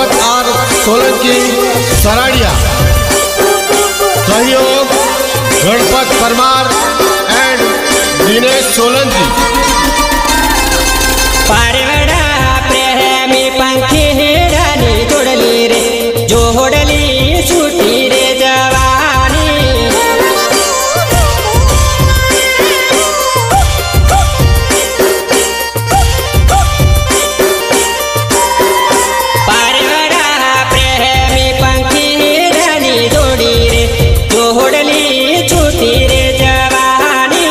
पर्वत आर सोलंकी सराड़िया। सहयोग गणपत परमार एंड दिनेश सोलंकी। पारवड़ा प्रेमी पंखी हिरानी जोड़ली रे जोड़ली छूटी रे जवानी। पारवड़ा प्रेमी पंखी हिरानी जोड़ी रे जोड़ली छूटी रे जवानी।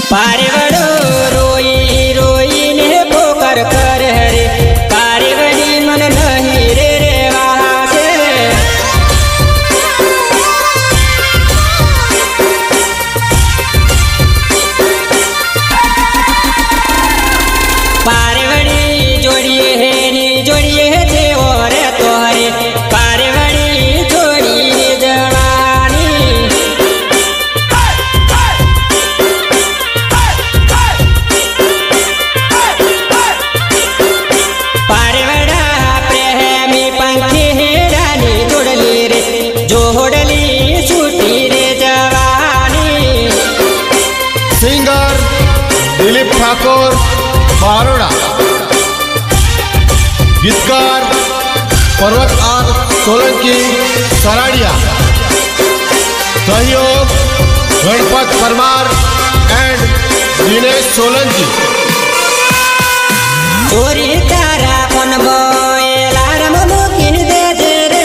पारवड़ो रोई रोई ने पोकर कर रे पारवड़ी मन नहीं रे रे वहाँ से। पारवड़ी जोड़िए थे और तोहरे पारवड़ी जोड़ी जवानी। पारवड़ा प्रेमी पंखी हिरानी जोड़ली रे जोड़ली छूटी रे जवानी। सिंगर दिलीप ठाकुर बारोड़ा। गीतकार पर्वत आर सोलंकी सराड़िया। सहयोग गणपत परमार एंड दिनेश सोलंकी। चोरी तारा पन बोलारम मुकिन दे रे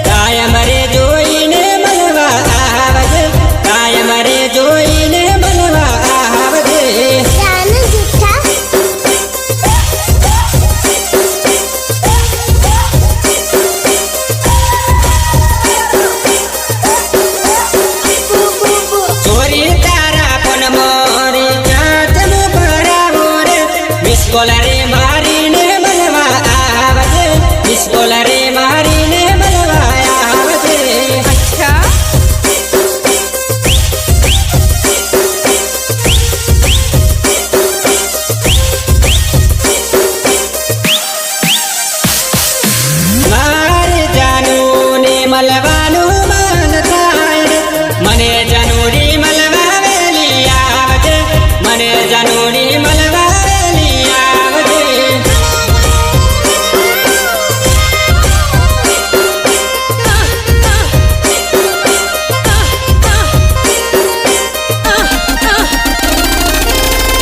कायम रे जोईने मनवा आवज कायम रे जोईने मनवा आवज। चोरी तारा पन मोरी चाचम पड़ा मोरे मिसकोल रे मारी ने मनवा आवज मिसकोल रे मारी ने मनवा आवज। अच्छा मारे जानू ने मलवानु मान थाय मने जानूरी मलवा वेली आवज मने जानूरी मलवा वेली आवज।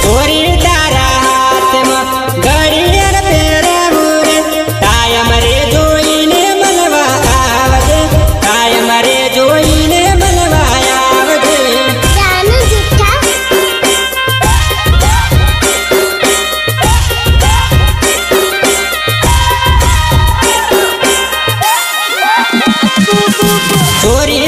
चोरी तारा हाथ में घड़ियर पेरा मोरे कायम रे जोईने मनवा आवज कायम रे जोईने मनवा आवज। चोरी